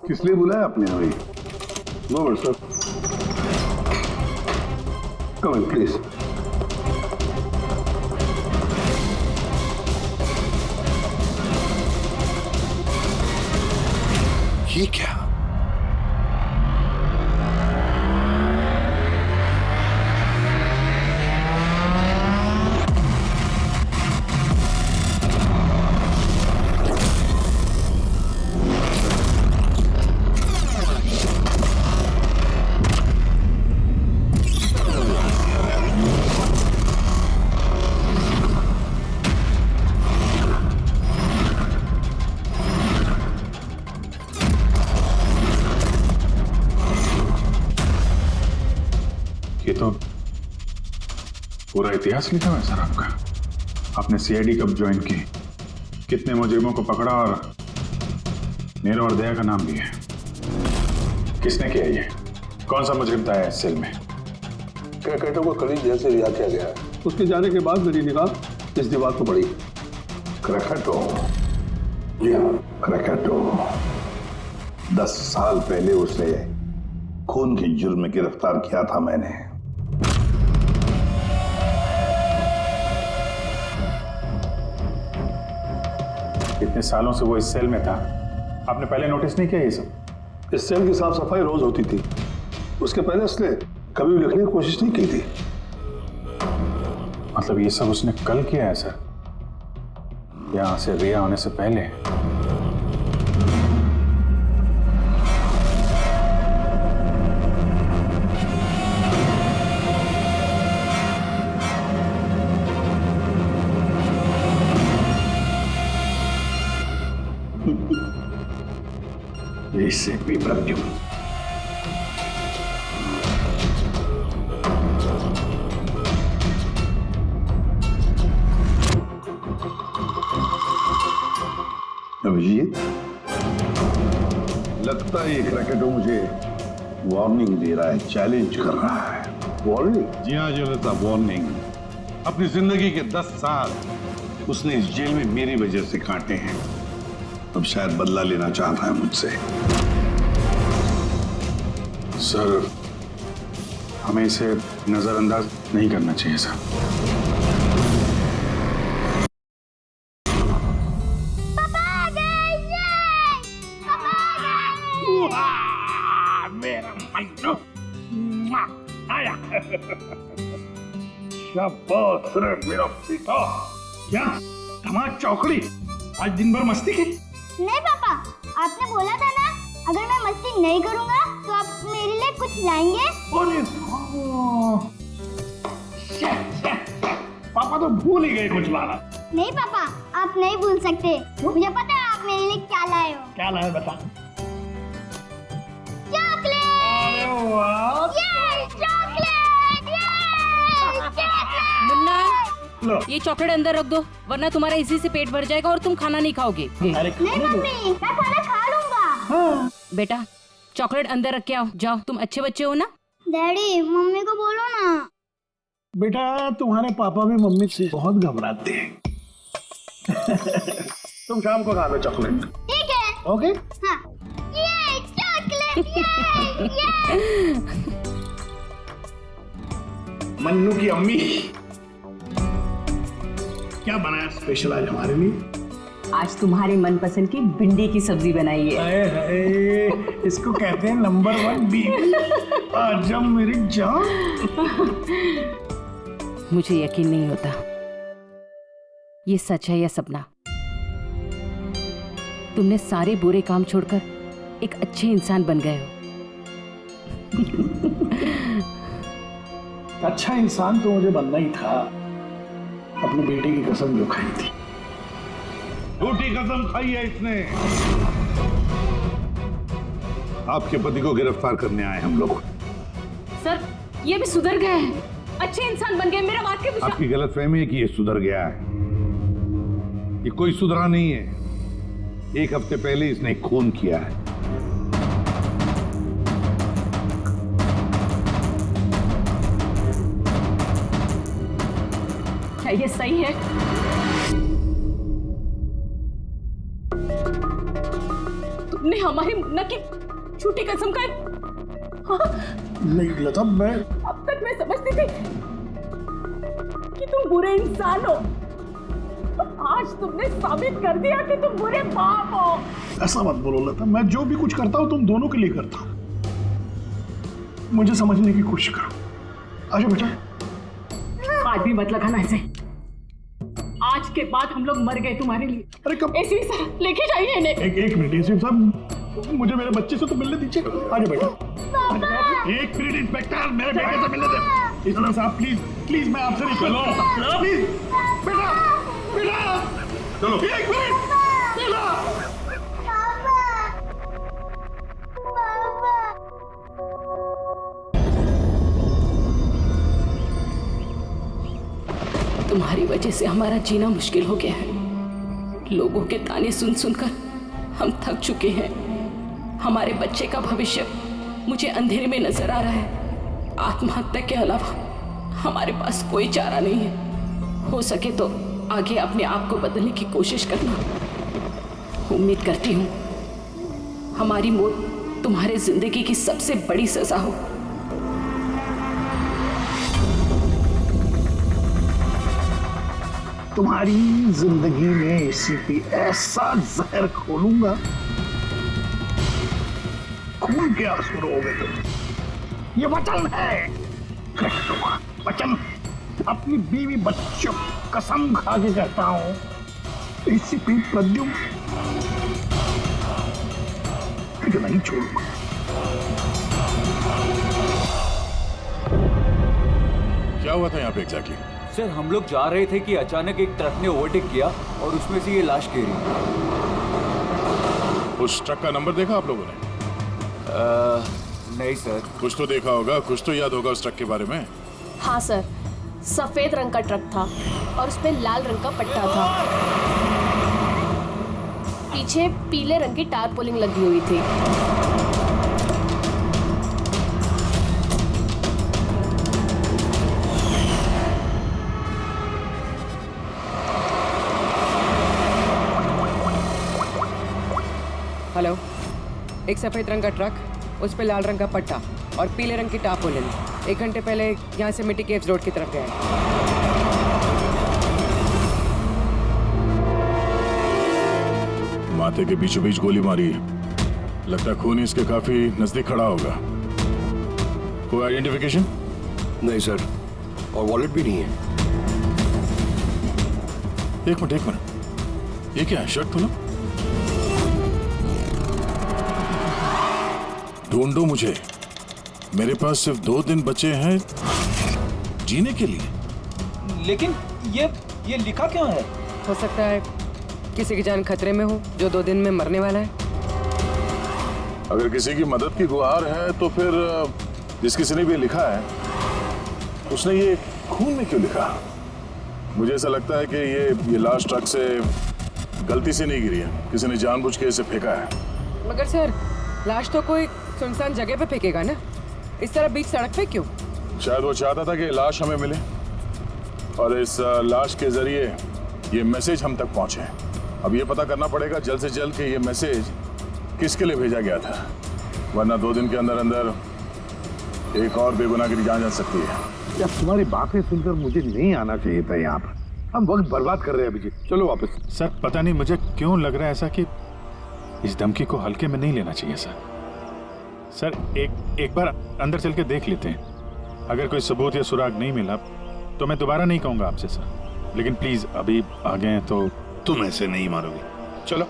किस लिए बुलाया आपने अभी? No sir, come in please. ये क्या? ये तो पूरा इतिहास लिखा हुआ है सर आपका। आपने सीआईडी कब ज्वाइन की, कितने मुजरिमों को पकड़ा और मेरा और दया का नाम भी है। किसने किया ये? कौन सा मुजरिम था इस सेल में? क्रैकेटो को कल जेल से रिहा किया गया है। उसके जाने के बाद मेरी निगाह इस दीवार को पड़ी। क्रैकेटो, जी हाँ क्रैकेटो। 10 साल पहले उसे खून के जुर्म में गिरफ्तार किया था मैंने। इतने सालों से वो इस सेल में था, आपने पहले नोटिस नहीं किया ये सब? इस सेल की साफ सफाई रोज होती थी। उसके पहले उसने कभी भी लिखने की कोशिश नहीं की थी। मतलब ये सब उसने कल किया है सर, यहां से रिहा होने से पहले? इससे भी प्रत्युम अभिजीत, लगता है ये क्रैकेटो मुझे वार्निंग दे रहा है, चैलेंज कर रहा है। वार्निंग? जी हाँ जलता, वार्निंग। अपनी जिंदगी के 10 साल उसने इस जेल में मेरी वजह से काटे हैं। अब शायद बदला लेना चाहता है मुझसे। सर, हमें इसे नजरअंदाज नहीं करना चाहिए सर। पापा आ गए, ये! पापा आ गए! मेरा मन्नू आया। शाबाश रे मेरा बेटा। क्या धमाल चौकड़ी, आज दिन भर मस्ती की? नहीं पापा, आपने बोला था ना अगर मैं मस्ती नहीं करूंगा तो आप मेरे लिए कुछ लाएंगे। अरे पापा तो भूल ही गए कुछ लाना। नहीं पापा, आप नहीं भूल सकते। मुझे पता है आप मेरे लिए क्या लाए हो। क्या लाए बता। चॉकलेट! अरे वाह, ये चॉकलेट! ये चॉकलेट! मुन्ना, लो। ये चॉकलेट अंदर रख दो, वरना तुम्हारा इसी से पेट भर जाएगा और तुम खाना नहीं खाओगे। अरे नहीं मम्मी, मैं खाना खा लूंगा। हाँ। बेटा, चॉकलेट अंदर रख के आओ। जाओ, तुम अच्छे बच्चे हो ना। डैडी, मम्मी को बोलो ना। बेटा, तुम्हारे पापा भी मम्मी से बहुत घबराते हैं। तुम शाम को खा लो चॉकलेट। ठीक है। ओके? हाँ। ये चॉकलेट! ये! मन्नू की अम्मी, क्या बनाया स्पेशल आज हमारे लिए? आज तुम्हारे मनपसंद की भिंडी की सब्जी बनाई है। हाय हाय, इसको कहते हैं नंबर 1 बीवी। आज मेरी जान। मुझे यकीन नहीं होता ये सच है या सपना। तुमने सारे बुरे काम छोड़कर एक अच्छे इंसान बन गए हो। अच्छा इंसान तो मुझे बनना ही था, अपने बेटे की कसम जो खाई थी। झूठी कसम खाई है इसने। आपके पति को गिरफ्तार करने आए हम लोग। सर, ये भी सुधर गए हैं, अच्छे इंसान बन गए। मेरा वाक्य विश्वास। आपकी गलतफहमी है कि ये सुधर गया है। ये कोई सुधरा नहीं है। 1 हफ्ते पहले इसने खून किया है। क्या ये सही है? तुमने हमारी मुन्ना की झूठी कसम खाई। हाँ, नहीं लता, मैं अब तक मैं समझती थी कि तुम बुरे इंसान हो, आज तुमने साबित कर दिया कि तुम बुरे बाप हो। ऐसा मत बोलो लता, मैं जो भी कुछ करता हूँ तुम दोनों के लिए करता हूँ। मुझे समझने की कोशिश करो। आजा बेटा। आज भी मत लगाना ऐसे। आज के बाद हम लोग मर गए तुम्हारे लिए। अरे कब? एसपी साहब लेके जाइए इन्हें। एक मिनट एसपी साहब, मुझे मेरे बच्चे से तो मिलने दीजिए। आजा बेटा। एक मिनट इंस्पेक्टर, मेरे बेटे से मिलने दे। एसपी साहब प्लीज मैं आपसे रिक्वेस्ट करता हूं, प्लीज बेटा चलो। एक मिनट बेटा। तुम्हारी वजह से हमारा जीना मुश्किल हो गया है। लोगों के ताने सुन सुनकर हम थक चुके हैं। हमारे बच्चे का भविष्य मुझे अंधेरे में नजर आ रहा है। आत्महत्या के अलावा हमारे पास कोई चारा नहीं है। हो सके तो आगे अपने आप को बदलने की कोशिश करना। उम्मीद करती हूँ हमारी मौत तुम्हारे जिंदगी की सबसे बड़ी सजा हो। तुम्हारी जिंदगी में एसीपी ऐसा जहर खोलूंगा, खून के आंसू रोगे तुम। ये वचन है, वचन। अपनी बीवी बच्चों कसम खा के कहता हूं, एसीपी प्रद्युम्न तुझे नहीं छोड़ूंगा। क्या हुआ था यहाँ पे एग्जैक्टली? सर हम लोग जा रहे थे कि अचानक एक ट्रक ने ओवरटेक किया और उसमें से ये लाश गिरी। उस ट्रक का नंबर देखा आप लोगों ने? नहीं सर। कुछ तो देखा होगा, कुछ तो याद होगा उस ट्रक के बारे में। हाँ सर, सफेद रंग का ट्रक था और उस पे लाल रंग का पट्टा था। पीछे पीले रंग की टारपोलिंग लगी हुई थी। हेलो, एक सफेद रंग का ट्रक, उस पे लाल रंग का पट्टा और पीले रंग की टारपोलिन 1 घंटे पहले यहाँ से मिट्टी केव्स रोड की तरफ गया है। माथे के बीचों बीच गोली मारी है। लगता है खून इसके काफी नजदीक खड़ा होगा। कोई आइडेंटिफिकेशन? नहीं सर, और वॉलेट भी नहीं है। एक मिनट, ये क्या है? शर्ट खोलो, ढूंढो मुझे। मेरे पास सिर्फ 2 दिन बचे हैं जीने के लिए। लेकिन ये लिखा क्यों है? हो सकता है किसी की जान खतरे में हो जो 2 दिन में मरने वाला है। अगर किसी की मदद की गुहार है तो फिर जिस किसी ने भी लिखा है उसने ये खून में क्यों लिखा? मुझे ऐसा लगता है कि ये लाश ट्रक से गलती से नहीं गिरी है, किसी ने जानबूझ के इसे फेंका है। मगर सर, लाश तो कोई सुनसान जगह पे फेंकेगा ना, इस तरह बीच सड़क पे क्यों? शायद वो चाहता था कि लाश हमें मिले और इस लाश के जरिए ये मैसेज हम तक पहुंचे। अब ये पता करना पड़ेगा जल्द से जल्द कि ये मैसेज किसके लिए भेजा गया था, वरना 2 दिन के अंदर अंदर एक और बेगुनाह की जान जा सकती है। यार तुम्हारी बातें सुनकर मुझे नहीं आना चाहिए था यहाँ पर। हम वक्त बर्बाद कर रहे हैं अभिजीत, चलो वापस। सर पता नहीं मुझे क्यों लग रहा है ऐसा कि इस धमकी को हल्के में नहीं लेना चाहिए। सर एक बार अंदर चल के देख लेते हैं। अगर कोई सबूत या सुराग नहीं मिला तो मैं दोबारा नहीं कहूंगा आपसे सर, लेकिन प्लीज अभी आ गए हैं तो। तुम ऐसे नहीं मारोगे, चलो।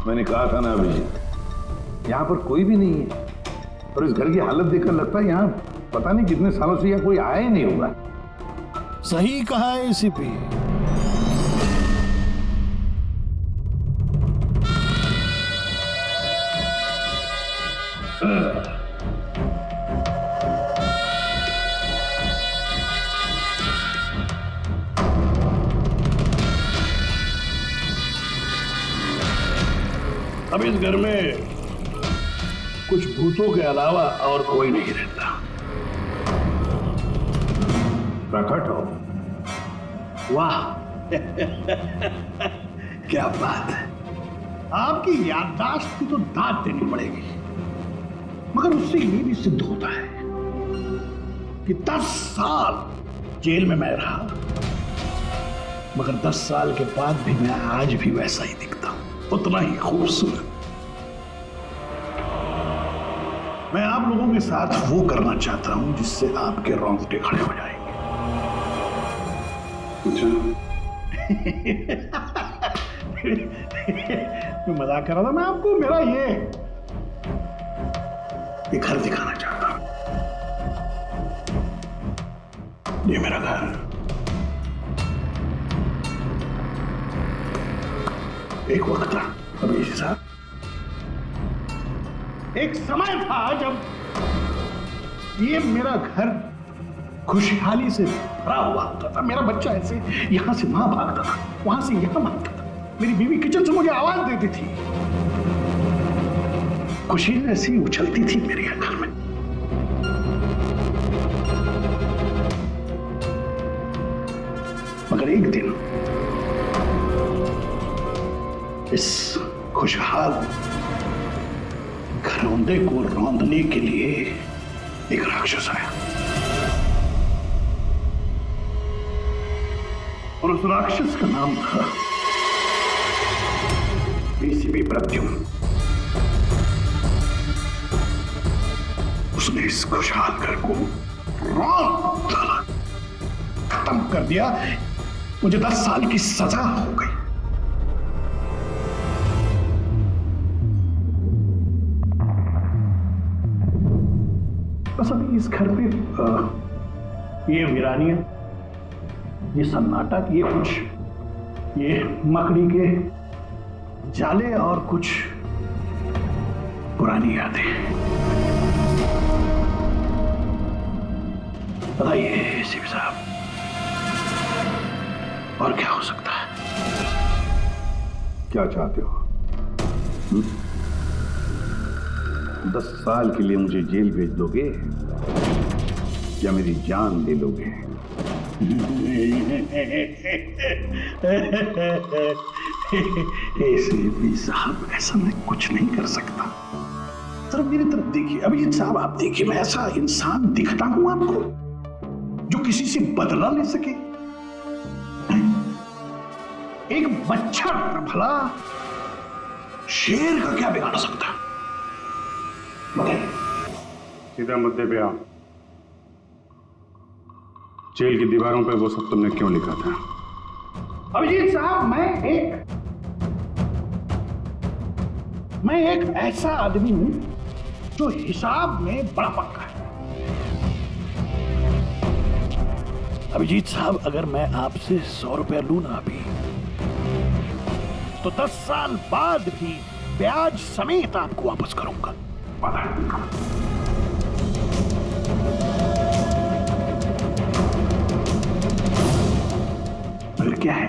मैंने कहा था ना अभिजीत, यहाँ पर कोई भी नहीं है और इस घर की हालत देखकर लगता है यहाँ पता नहीं कितने सालों से यहाँ कोई आया ही नहीं होगा। सही कहा है एसीपी। अब इस घर में कुछ भूतों के अलावा और कोई नहीं रहता। प्रकट हो। वाह क्या बात है। आपकी याददाश्त की तो दाद देनी पड़ेगी, मगर उससे ये भी सिद्ध होता है कि 10 साल जेल में मैं रहा, मगर 10 साल के बाद भी मैं आज भी वैसा ही दिखता हूं, उतना ही खूबसूरत। मैं आप लोगों के साथ वो करना चाहता हूं जिससे आपके रोंगटे खड़े हो जाएंगे। मैं मजाक कर रहा था। मैं आपको मेरा ये घर दिखाना चाहता हूं। ये मेरा घर, एक वक्त था अभी साहब, एक समय था जब ये मेरा घर खुशहाली से भरा हुआ होता था। मेरा बच्चा ऐसे यहां से वहां भागता था, वहां से यहां भागता था। मेरी बीवी किचन से मुझे आवाज देती थी, खुशी ऐसी उछलती थी मेरे घर में। मगर एक दिन इस खुशहाल घरौंदे को रौंदने के लिए एक राक्षस आया, और उस राक्षस का नाम था एसीपी प्रद्युम्न। उसने इस खुशहाल घर को रौंद डाला, खत्म कर दिया। मुझे 10 साल की सजा हो गई। बस अभी इस घर पे ये वीरानियत, ये सन्नाटा, ये कुछ ये मकड़ी के जाले और कुछ पुरानी यादें। बताइए एसीपी साहब, और क्या हो सकता है? क्या चाहते हो? 10 साल के लिए मुझे जेल भेज दोगे या मेरी जान ले लोगे? एसीपी साहब, ऐसा मैं कुछ नहीं कर सकता। सिर्फ मेरी तरफ देखिए। अभी साहब आप देखिए, मैं ऐसा इंसान दिखता हूं आपको जो किसी से बदला ले सके? एक बच्चा भला शेर का क्या बिगाड़ सकता? बताइए। सीधा मुद्दे पे आओ। जेल की दीवारों पे वो सब तुमने क्यों लिखा था? अभिजीत साहब, मैं एक ऐसा आदमी हूं जो हिसाब में बड़ा पक्का है। अभिजीत साहब, अगर मैं आपसे 100 रुपया लूं ना अभी, तो 10 साल बाद भी ब्याज समेत आपको वापस करूंगा। फिर क्या है?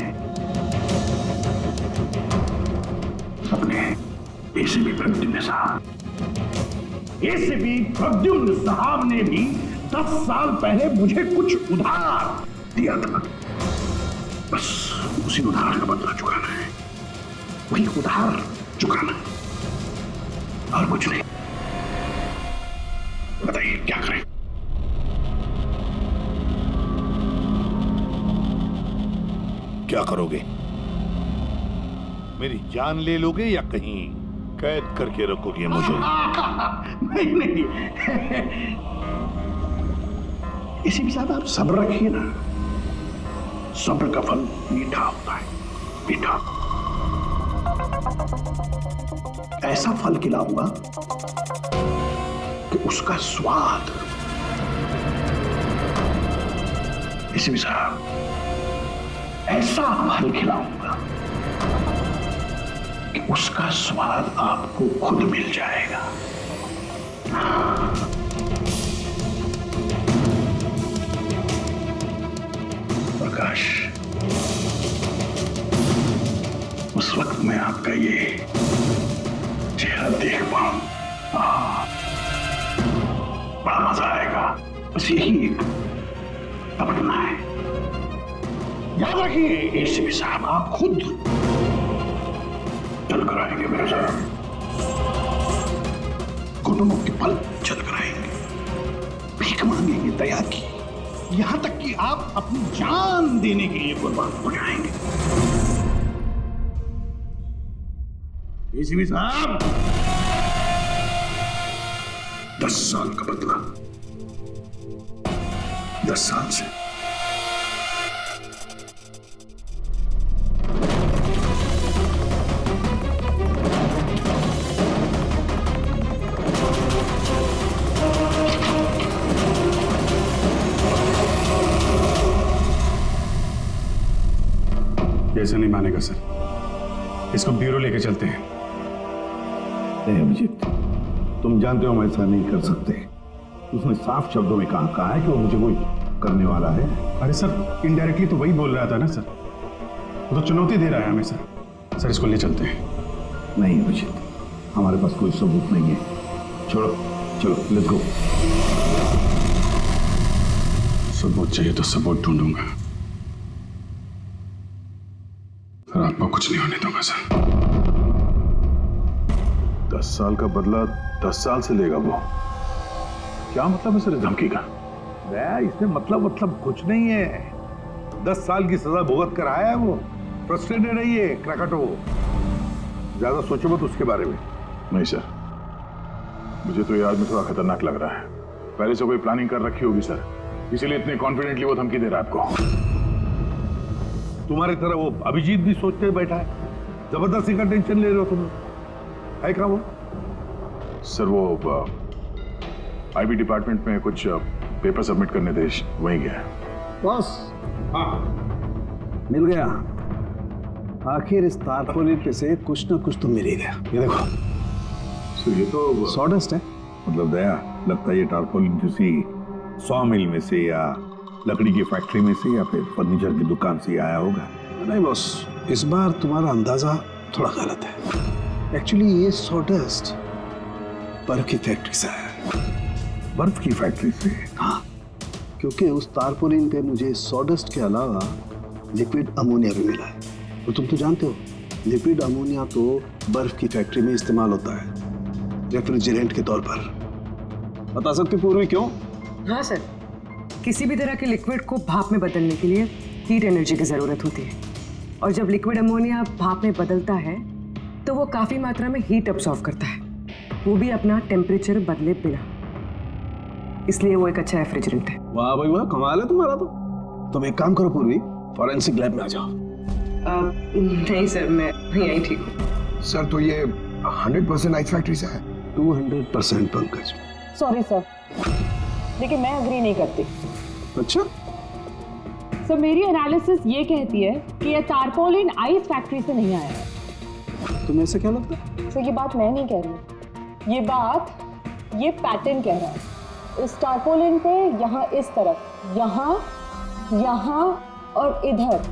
अपने एसीपी प्रद्युम्न साहब ने भी 10 साल पहले मुझे कुछ उधार दिया था। बस उसी उधार का बदला चुकाना है, वही उधार चुकाना, और कुछ नहीं। बताइए क्या करें? क्या करोगे? मेरी जान ले लोगे या कहीं कैद करके रखोगे मुझे? नहीं। इसी के साथ आप सब्र रखिए ना, सब्र का फल मीठा होता है, मीठा। ऐसा फल खिलाऊंगा कि उसका स्वाद, इसी साहब ऐसा फल खिलाऊंगा कि उसका स्वाद आपको खुद मिल जाएगा। प्रकाश, उस वक्त मैं आपका ये देख पाऊं। बड़ा मजा आएगा। बस यही एक तमन्ना है। याद रखिए एसीपी साहब, आप खुद चल कर आएंगे मेरे साथ। घुटनों के पल चल कर आएंगे, भीख मांगेंगे दया की, यहां तक कि आप अपनी जान देने के लिए कुर्बान हो जाएंगे। एसीपी साहब, 10 साल का बदला 10 साल से। ऐसा नहीं मानेगा सर, इसको ब्यूरो लेके चलते हैं। नहीं अभिजीत, तुम जानते हो हम ऐसा नहीं कर सकते। उसने साफ शब्दों में कहा है कि वो मुझे कोई करने वाला है। अरे सर, इनडायरेक्टली तो वही बोल रहा था ना सर, वो तो चुनौती दे रहा है हमें सर। सर इसको ले चलते हैं। नहीं अभिजीत, हमारे पास कोई सबूत नहीं है। छोड़ो, चलो लेट्स गो। सबूत चाहिए तो सबूत ढूंढूंगा, सर आपको कुछ नहीं होने दूंगा सर। 10 साल का बदला 10 साल से लेगा वो? क्या मतलब है सर इस धमकी का? इसमें मतलब कुछ नहीं है। 10 साल की सजा भुगत कर आया है वो। फ्रस्ट्रेटेड है ये क्रैकाटो। ज्यादा सोचो मत उसके बारे में। नहीं सर, मुझे तो ये आदमी थोड़ा खतरनाक लग रहा है। पहले से कोई प्लानिंग कर रखी होगी सर, इसीलिए इतने कॉन्फिडेंटली वो धमकी दे रहा है आपको। तुम्हारी तरह वो अभिजीत भी सोचते बैठा है। जबरदस्ती का टेंशन ले रहे हो तुम। है क्या वो? सर वो आईबी डिपार्टमेंट में कुछ पेपर सबमिट करने थे, वहीं गया। बॉस, हाँ मिल गया। आखिर इस तारपोलिन पे से कुछ ना कुछ तो मिल ही गया। ये देखो सर, ये तो सॉडस्ट है। मतलब दया, लगता है ये टारपोलिन किसी सॉ मिल में से या लकड़ी की फैक्ट्री में से या फिर फर्नीचर की दुकान से आया होगा। नहीं बॉस, इस बार तुम्हारा अंदाजा थोड़ा गलत है। एक्चुअली ये सॉडस्ट बर्फ की फैक्ट्री से आया है। बर्फ की फैक्ट्री से? हाँ, क्योंकि उस तारपोलिन पे मुझे सॉडस्ट के अलावा लिक्विड अमोनिया भी मिला है। तो तुम तो जानते हो लिक्विड अमोनिया तो बर्फ की फैक्ट्री में इस्तेमाल होता है रेफ्रिजरेंट के तौर पर। बता सकते पूर्वी क्यों? हाँ सर, किसी भी तरह के लिक्विड को भाप में बदलने के लिए हीट एनर्जी की ज़रूरत होती है, और जब लिक्विड अमोनिया भाप में बदलता है तो वो काफ़ी मात्रा में हीट अब्सॉर्ब करता है, वो भी अपना टेम्परेचर बदले बिना। इसलिए वो एक अच्छा रेफ्रिजरेंट है। वाह भाई वाह, कमाल है तुम्हारा तो। तुम एक काम करो पूर्वी, फॉरेंसिक लैब में आ जाओ। नहीं सर, मैं यहीं ठीक हूँ। सर तो ये 100% आइस फैक्ट्री से है? 200% पंकज। सॉरी सर, लेकिन मैं अग्री नहीं करती। अच्छा सर, मेरी एनालिसिस ये कहती है कि ये तारपोलिन आइस फैक्ट्री से नहीं आया है। तुम्हें ऐसा क्या लगता है? सर ये बात मैं नहीं कह रही, ये बात ये पैटर्न कह रहा है। इस तारपोलिन पे यहाँ इस तरफ, यहाँ यहाँ और इधर,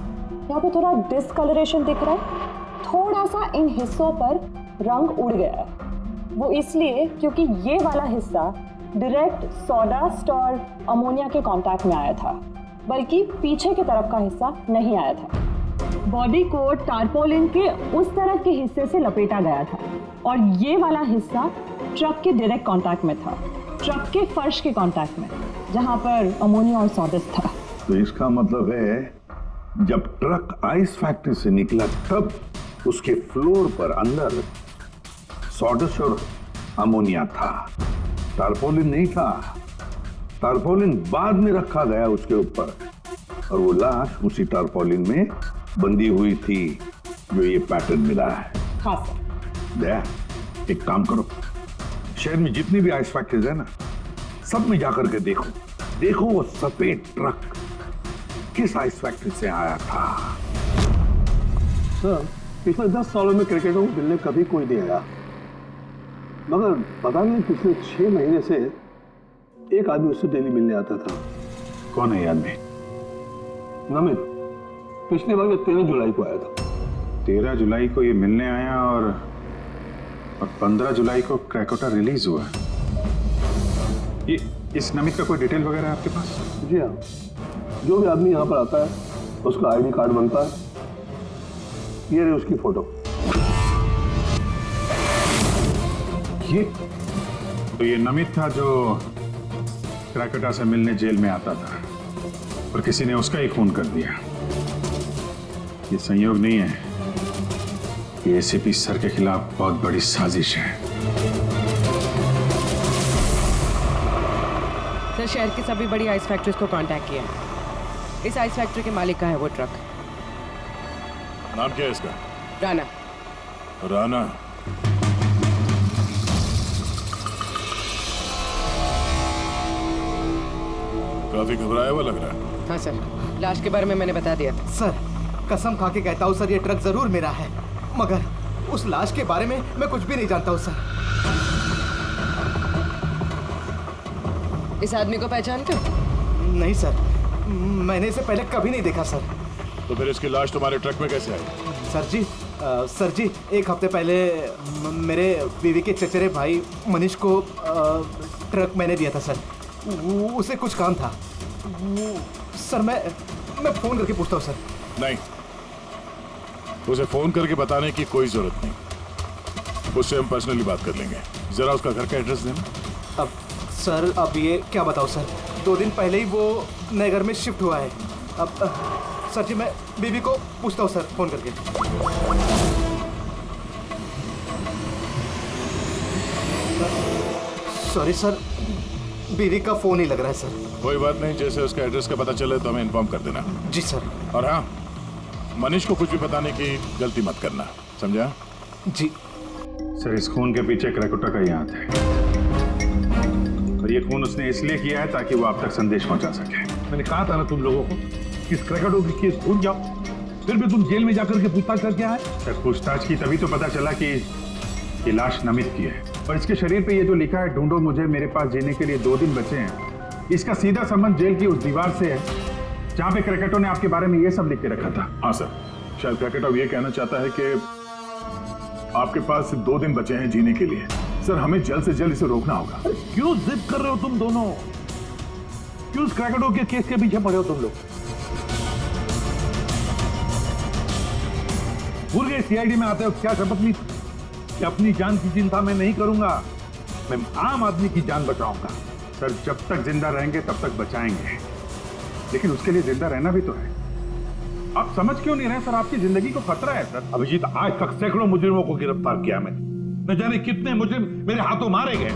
यहाँ पे थोड़ा डिसकलरेशन दिख रहा है। थोड़ा सा इन हिस्सों पर रंग उड़ गया है। वो इसलिए क्योंकि ये वाला हिस्सा डायरेक्ट सॉडस्ट और अमोनिया के कांटेक्ट में आया था, बल्कि पीछे की तरफ का हिस्सा नहीं आया था। बॉडी को टारपोलिन के उस तरफ के हिस्से से लपेटा गया था और ये वाला हिस्सा ट्रक के डायरेक्ट कांटेक्ट में था, ट्रक के फर्श के कांटेक्ट में, जहां पर अमोनिया और सॉडस्ट था। तो इसका मतलब है जब ट्रक आइस फैक्ट्री से निकला तब उसके फ्लोर पर अंदर सॉडस्ट और अमोनिया था, टारपोलिन नहीं था। टारपोलिन बाद में रखा गया उसके ऊपर और वो लाश उसी टारपोलिन में बंधी हुई थी जो ये पैटर्न मिला है। हाँ सर। दया, एक काम करो, शहर में जितनी भी आइस फैक्ट्रीज है ना, सब में जाकर के देखो, देखो वो सफेद ट्रक किस आइस फैक्ट्री से आया था। सर, पिछले 10 सालों में क्रिकेटरों को मिलने कभी कोई नहीं आया, मगर पता नहीं पिछले 6 महीने से एक आदमी उससे डेली मिलने आता था। कौन है ये आदमी? नमित, पिछले बार 13 जुलाई को आया था। 13 जुलाई को ये मिलने आया और और 15 जुलाई को क्रैकोटा रिलीज हुआ। ये इस नमित का कोई डिटेल वगैरह है आपके पास? जी हाँ, जो भी आदमी यहाँ पर आता है उसका आईडी कार्ड बनता है। ये रही उसकी फोटो। ये तो ये नमित था जो क्रैकोटा से मिलने जेल में आता था और किसी ने उसका ही खून कर दिया। ये संयोग नहीं है, ये एसीपी सर के खिलाफ बहुत बड़ी साजिश है। सर, शहर की सभी बड़ी आइस फैक्ट्रीज को कांटेक्ट किया है। इस आइस फैक्ट्री के मालिक का है वो ट्रक। नाम क्या है इसका? राणा। राणा। काफी घबराया हुआ लग रहा है। हाँ सर, लाश के बारे में मैंने बता दिया। सर, कसम खा के कहता हूँ सर, ये ट्रक जरूर मेरा है, मगर उस लाश के बारे में मैं कुछ भी नहीं जानता हूँ सर। इस आदमी को पहचानते हो? नहीं सर, मैंने इसे पहले कभी नहीं देखा सर। तो फिर इसकी लाश तुम्हारे ट्रक में कैसे आई? सर जी, एक हफ्ते पहले मेरे बीवी के चचेरे भाई मनीष को ट्रक मैंने दिया था सर। उसे कुछ काम था सर। मैं फोन करके पूछता हूँ सर। नहीं, उसे फोन करके बताने की कोई जरूरत नहीं, उससे हम पर्सनली बात कर लेंगे। जरा उसका घर का एड्रेस देना। अब सर, अब ये क्या बताओ सर, 2 दिन पहले ही वो नए घर में शिफ्ट हुआ है। अब सर जी, मैं बीवी को पूछता हूँ सर फोन करके। सॉरी सर, बीवी का फोन ही लग रहा है सर। कोई बात नहीं, जैसे उसका एड्रेस का पता चले तो हमें इन्फॉर्म कर देना। जी सर। और हाँ, मनीष को कुछ भी बताने की गलती मत करना, समझा? जी सर, इस खून के पीछे क्रैकोटा का ही हाथ है और ये खून उसने इसलिए किया है ताकि वो आप तक संदेश पहुंचा सके। मैंने कहा था ना तुम लोगों को, इस क्रैकोटा की केस भूल जाओ, फिर भी तुम जेल में जाकर के पूछताछ करके आए। सर, पूछताछ की तभी तो पता चला कि ये लाश नमित की है और इसके शरीर पे ये जो लिखा है, ढूंढो मुझे, मेरे पास जीने के लिए 2 दिन बचे हैं, इसका सीधा संबंध जेल की उस दीवार से है जहां पे क्रैकोटा ने आपके बारे में ये सब लिख के रखा था। हाँ सर, शायद क्रैकोटा ये कहना चाहता है कि आपके पास 2 दिन बचे हैं जीने के लिए। सर, हमें जल्द से जल्द इसे रोकना होगा। क्यों जिद कर रहे हो तुम दोनों? क्यों इस क्रैकोटा के केस के पीछे पड़े हो तुम लोग? भूल गए सीआईडी में आते हो क्या शपथ ली कि अपनी जान की चिंता मैं नहीं करूंगा, मैं आम आदमी की जान बचाऊंगा। सर, जब तक जिंदा रहेंगे तब तक बचाएंगे, लेकिन उसके लिए जिंदा रहना भी तो है। आप समझ क्यों नहीं रहे सर? आपकी जिंदगी को खतरा है सर। अभिजीत, आज तक सैकड़ों मुजरिमों को गिरफ्तार किया मैंने, न जाने कितने मुजरिम मेरे हाथों मारे गए।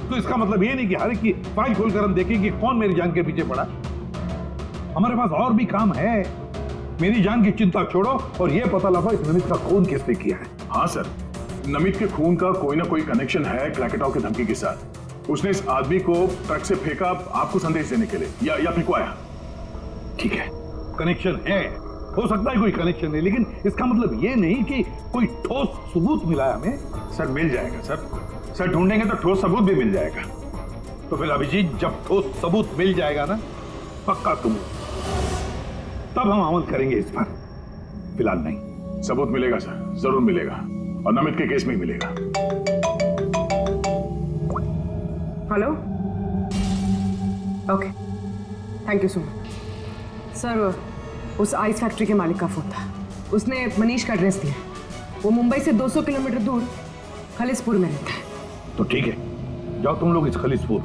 तो इसका मतलब ये नहीं कि हर एक की फाइल खोलकर हम देखें कि कौन मेरी जान के पीछे पड़ा। हमारे पास और भी काम है। मेरी जान की चिंता छोड़ो और ये पता लगाओ इस नमित का खून किसने किया है। हाँ सर, नमित के खून का कोई ना कोई कनेक्शन है क्रैकोटा की धमकी के साथ। उसने इस आदमी को ट्रक से फेंका आपको संदेश देने के लिए, या फेंकवाया। ठीक है, कनेक्शन है, हो सकता है कोई कनेक्शन है, लेकिन इसका मतलब ये नहीं कि कोई ठोस सबूत मिला है हमें। सर, मिल जाएगा सर, ढूंढेंगे तो ठोस सबूत भी मिल जाएगा। तो फिर अभिजीत, जब ठोस सबूत मिल जाएगा ना, पक्का सबूत, तब हम अमल करेंगे इस पर, फिलहाल नहीं। सबूत मिलेगा सर, जरूर मिलेगा, और नमित के केस में ही मिलेगा। Hello, okay, thank you so much. Sir, उस आइस फैक्ट्री के मालिक का फोन था, उसने मनीष का एड्रेस दिया। वो मुंबई से 200 किलोमीटर दूर खलिसपुर में रहता है। तो ठीक है, जाओ तुम लोग इस खलिसपुर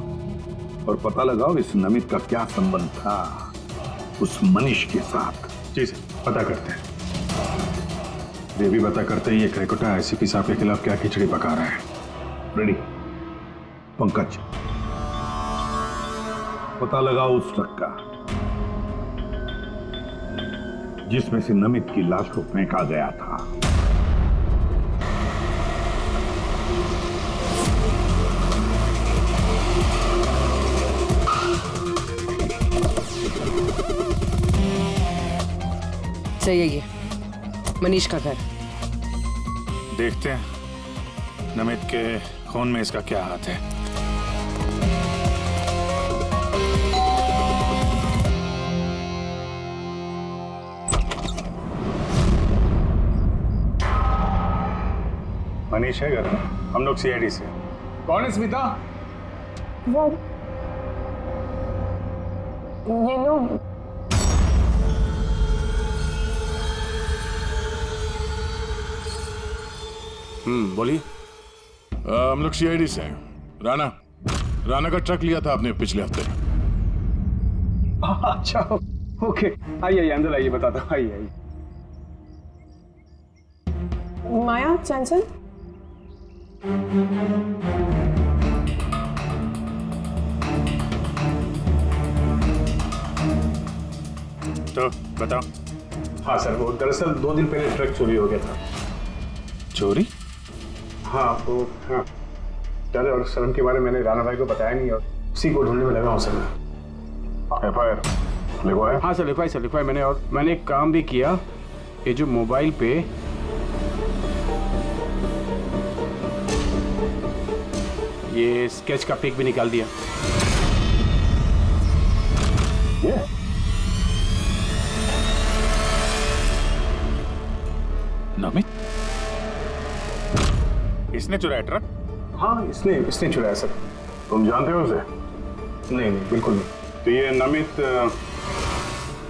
और पता लगाओ इस नमित का क्या संबंध था उस मनीष के साथ। जी सर, पता करते हैं। ये भी पता करते हैं ये क्रैकोटा एसीपी साहब के खिलाफ क्या खिचड़ी पका रहा है। रेडी? पंकज, पता लगाओ उस ट्रक का जिसमें से नमित की लाश को फेंका गया था। सही है, ये मनीष का घर। देखते हैं नमित के खून में इसका क्या हाथ है। मनीष है घर में, हम लोग सीआईडी से। कौन है स्मिता? वो ये लोग बोलिए। हम लोग सीआईडी से हैं। राना का ट्रक लिया था आपने पिछले हफ्ते। अच्छा ओके, आइए अंदर आइए, बताता हूँ, आइए। माया चंचल, तो बताओ। हाँ सर, वो दरअसल 2 दिन पहले ट्रक चोरी हो गया था। चोरी? हाँ वो, हाँ डर और शर्म के बारे में मैंने राणा भाई को बताया नहीं और उसी को ढूंढने में लगा हूँ सर। FIR लिखवाया? हाँ सर लिखवाया मैंने, और मैंने एक काम भी किया। ये जो मोबाइल पे ये स्केच का पिक भी निकाल दिया। नमित, इसने चुराया ट्रक? हाँ इसने चुराया सर। तुम जानते हो उसे? नहीं बिल्कुल नहीं। तो ये नमित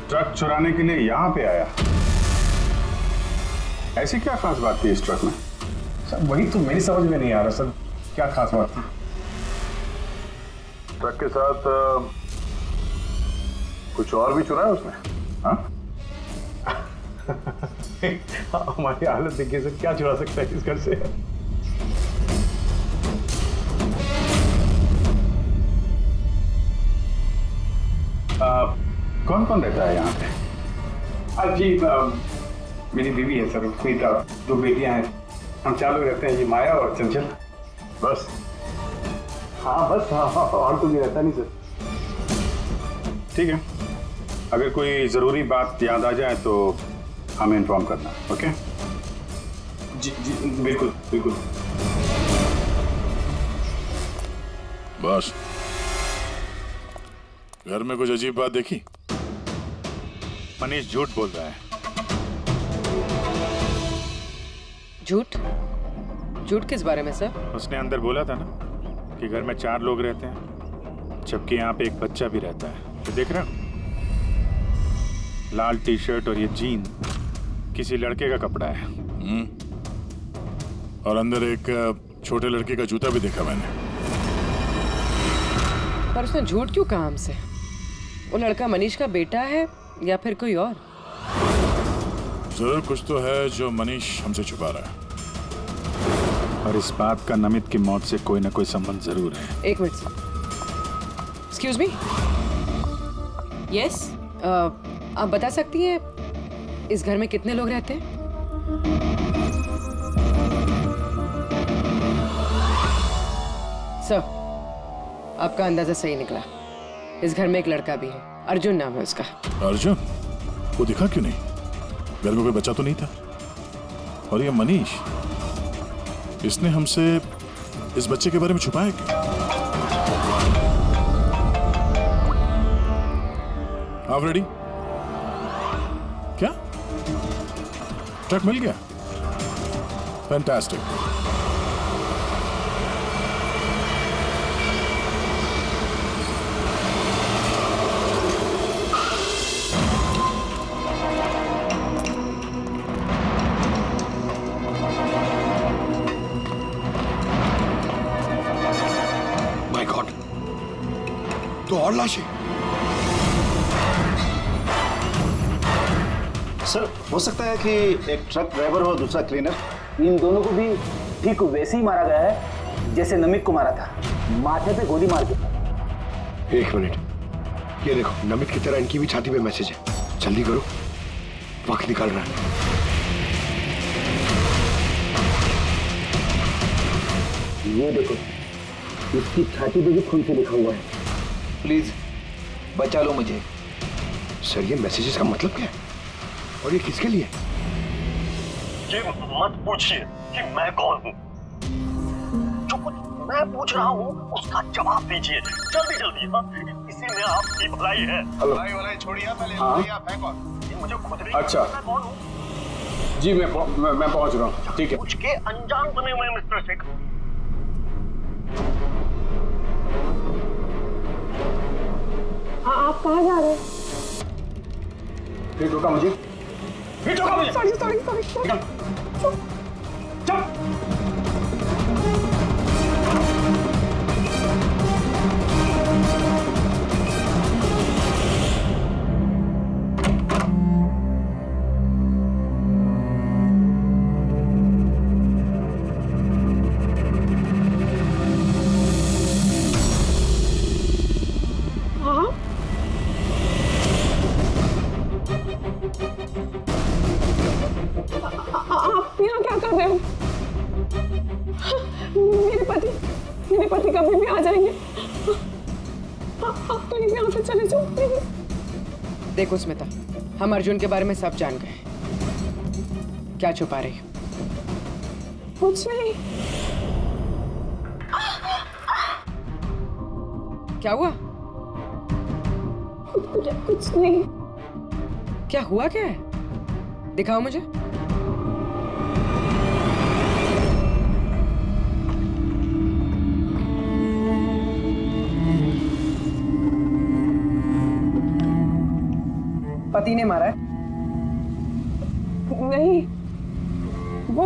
ट्रक चुराने के लिए यहाँ पे आया, ऐसी क्या खास बात थी इस ट्रक में? सर वही तो मेरी समझ में नहीं आ रहा सर, क्या खास बात थी? ट्रक के साथ कुछ और भी चुराया उसने? हाँ? हमारी हालत देखिए सर, क्या चुरा सकता है इस घर से? कौन कौन रहता है यहाँ पे? जी मेरी बीवी है सर स्मिता, 2 बेटियां हैं, हम 4 लोग रहते हैं, ये माया और चंचल। बस? हाँ बस, हाँ और कोई रहता नहीं सर। ठीक है, अगर कोई जरूरी बात याद आ जाए तो हमें इन्फॉर्म करना, ओके? जी बिल्कुल। बस घर में कुछ अजीब बात देखी? मनीष झूठ बोल रहा है। झूठ किस बारे में सर? उसने अंदर बोला था ना कि घर में 4 लोग रहते हैं, जबकि यहाँ पे एक बच्चा भी रहता है। तो देख रहे हो, लाल टी-शर्ट और ये जीन किसी लड़के का कपड़ा है। और अंदर एक छोटे लड़के का जूता भी देखा मैंने। पर उसने झूठ क्यों कहा हमसे? वो लड़का मनीष का बेटा है या फिर कोई और? जरूर कुछ तो है जो मनीष हमसे छुपा रहा है। और इस बात का नमित की मौत से कोई ना कोई संबंध जरूर है। 1 minute sir. Excuse me. Yes, आप बता सकती हैं इस घर में कितने लोग रहते हैं? सर, आपका अंदाजा सही निकला। इस घर में एक लड़का भी है, अर्जुन नाम है उसका। अर्जुन? वो दिखा क्यों नहीं? घर में कोई बच्चा तो नहीं था? और ये मनीष, इसने हमसे इस बच्चे के बारे में छुपाया क्यों? आप रेडी? क्या? ट्रक मिल गया? फैंटास्टिक। माय गॉड, तो और लाशें। सर हो सकता है कि एक ट्रक ड्राइवर और दूसरा क्लीनर, इन दोनों को भी ठीक वैसे ही मारा गया है जैसे नमित को मारा था, माथे पे गोली मार के। 1 मिनट, ये देखो, नमित की तरह इनकी भी छाती पे मैसेज है। जल्दी करो, वक्त निकाल रहा है। ये देखो, इसकी छाती पे भी खून से लिखा हुआ है। प्लीज बचा लो मुझे। सर ये मैसेजेस का मतलब क्या है और ये किसके लिए? ये मत पूछिए कि मैं कौन हूँ। जो कुछ मैं पूछ रहा हूँ उसका जवाब दीजिए जल्दी जल्दी। हाँ, इसी में आपकी भलाई है। हेलो। भलाई छोड़िए, पहले आप हैं कौन? ये मुझे खुद नहीं अच्छा। मैं कौन हूँ? जी मैं पहुंच रहा हूँ। ठीक है। कुछ के अनजान बने हुए मिस्टर शेखर। आप कहाँ जा रहे हैं? फिर रोका मुझे। सॉरी। चल। आप यहाँ क्या कर रहे हो? मेरे पति कभी भी आ जाएंगे। आप तो यहाँ से चले जाओ प्लीज। देखो स्मिता, हम अर्जुन के बारे में सब जान गए। क्या छुपा रही हो? कुछ नहीं। क्या हुआ? कुछ नहीं। क्या हुआ? क्या है? दिखाओ मुझे। पति ने मारा है? नहीं, वो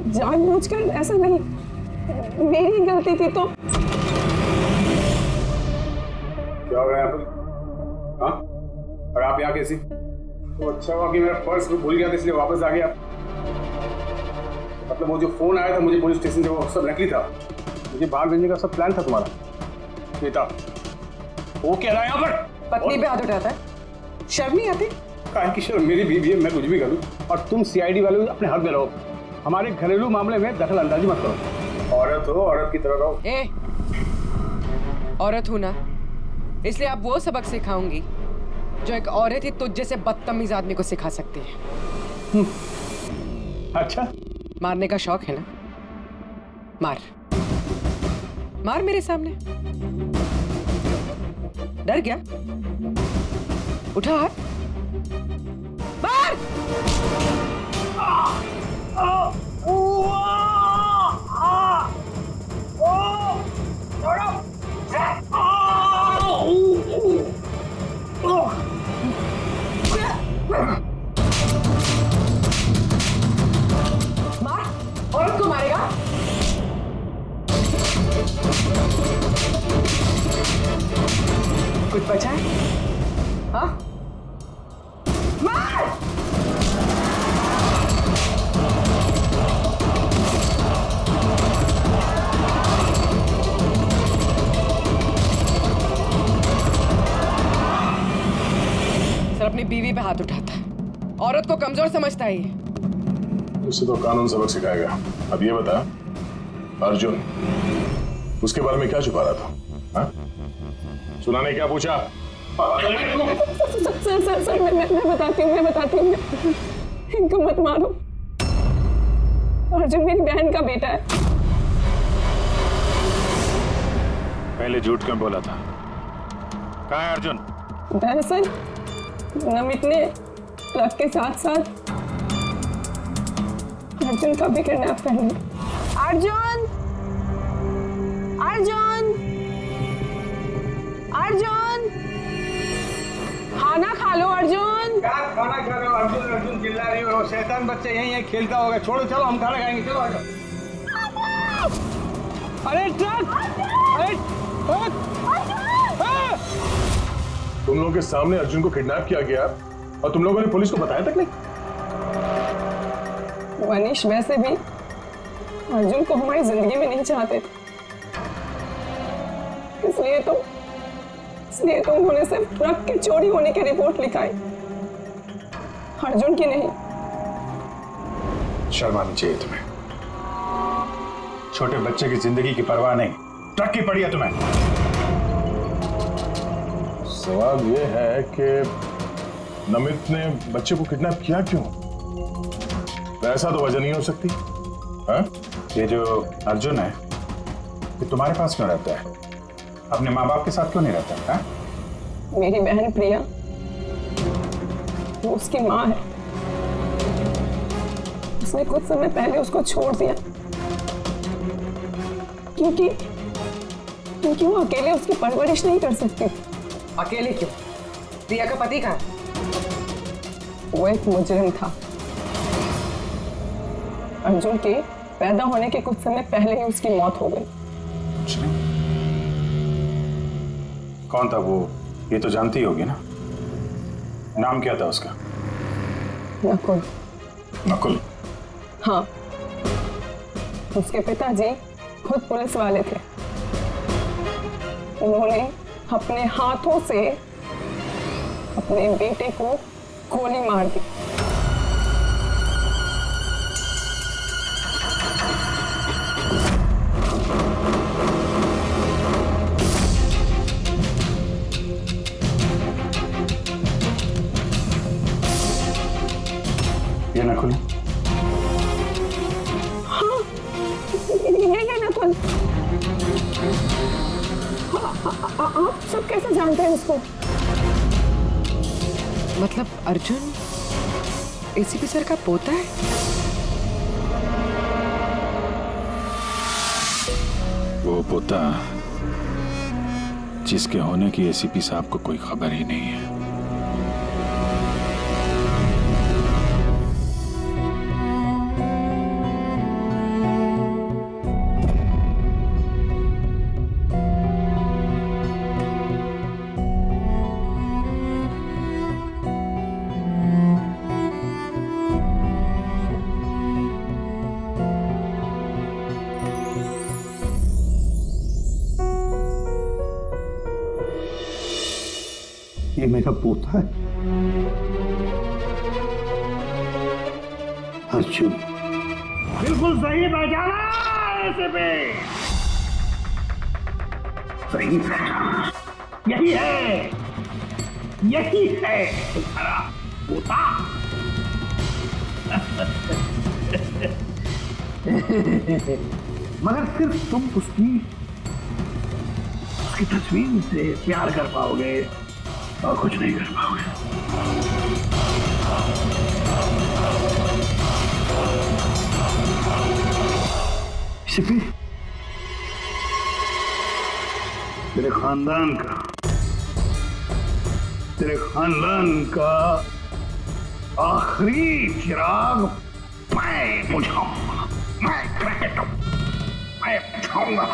जानबूझकर ऐसा नहीं, मेरी गलती थी। तो क्या हो रहा है यहाँ पर? हाँ? और आप यहाँ कैसी? तो अच्छा हुआ कि मेरा पर्स भूल गया था इसलिए वापस आ गया। मतलब वो जो फोन आया था मुझे पुलिस स्टेशन से, वो सब नकली था। मुझे बाहर भेजने का सब प्लान था तुम्हारा। बेटा, वो क्या रहा है यहाँ पर? पत्नी पे हाथ उठाता है? शर्म नहीं आती? काहे की शर्म? मेरी बीवी है, मैं कुछ भी करूँ। और तुम सीआईडी वाले अपने हक में रहो। हमारे घरेलू मामले में दखल अंदाजी मत करो। औरत हो, औरत की तरह रहो। ए, औरत हूं ना, इसलिए आप वो सबक सिखाऊंगी जो एक औरत ही तुझ जैसे बदतमीज आदमी को सिखा सकती है। अच्छा, मारने का शौक है ना? मार मेरे सामने। डर गया? उठा हाथ, मार। मार, औरत को मारेगा? कुछ बचा है? हाँ? मार! सर अपनी बीवी पे हाथ उठाता है, औरत को कमजोर समझता है ये। उसे तो कानून सबक सिखाएगा। अब ये बता, अर्जुन उसके बारे में क्या छुपा रहा था? हाँ? सुना ने क्या पूछा? सर मैं बताती हूँ। इनको मत मारो। अर्जुन मेरी बहन का बेटा है। पहले झूठ क्यों बोला था? कहाँ है अर्जुन? दरअसल नमित ने ट्रक के साथ अर्जुन का भी किडनैप कर लिया। अर्जुन! खाना खा लो अर्जुन। क्या खाना खा रहे हो? अर्जुन चिल्ला रही हो। शैतान बच्चे यहीं खेलता होगा। छोड़ो, चलो हम खाना खाएंगे। चलो आजा। अरे ट्रक! तुम लोगों के सामने अर्जुन को किडनैप किया गया और तुम लोगों ने पुलिस को बताया तक नहीं? मनीष वैसे भी अर्जुन को हमारी जिंदगी में नहीं चाहते थे, इसलिए तो उन्होंने सिर्फ ट्रक के चोरी होने की रिपोर्ट लिखाई, अर्जुन की नहीं। शर्म आनी चाहिए तुम्हें। छोटे बच्चे की जिंदगी की परवाह नहीं, ट्रक की पड़ी है तुम्हें। सवाल ये है कि नमित ने बच्चे को किडनैप किया क्यों? ऐसा तो वजह नहीं हो सकती। हाँ? ये जो अर्जुन है, ये तुम्हारे पास क्यों रहता है? अपने माँ बाप के साथ क्यों नहीं रहता? हाँ? मेरी बहन प्रिया, वो उसकी माँ है। उसने कुछ समय पहले उसको छोड़ दिया क्योंकि वो अकेले उसकी परवरिश नहीं कर सकती। अकेले क्यों? प्रिया का पति कहाँ है? वो एक मुजरिम था। अर्जुन के पैदा होने के कुछ समय पहले ही उसकी मौत हो गई। कौन था वो? ये तो जानती होगी ना। नाम क्या था उसका? नकुल। नकुल? हाँ, उसके पिताजी खुद पुलिस वाले थे। उन्होंने अपने हाथों से अपने बेटे को गोली मार दी। ये नकुल? हाँ, ये नकुल। आप सब कैसे जानते हैं उसको? मतलब अर्जुन एसीपी सर का पोता है? वो पोता जिसके होने की एसीपी साहब को कोई खबर ही नहीं है। ये मेरा पोता है अर्जुन। बिल्कुल सही पहचाना ऐसे पे। सही पहचाना। यही है तुम्हारा पोता। मगर सिर्फ तुम उसकी तस्वीर से प्यार कर पाओगे और कुछ नहीं कर पाओगे। सिर्फ तेरे खानदान का आखिरी चिराग मैं बुझाऊंगा। मैं बुझाऊंगा।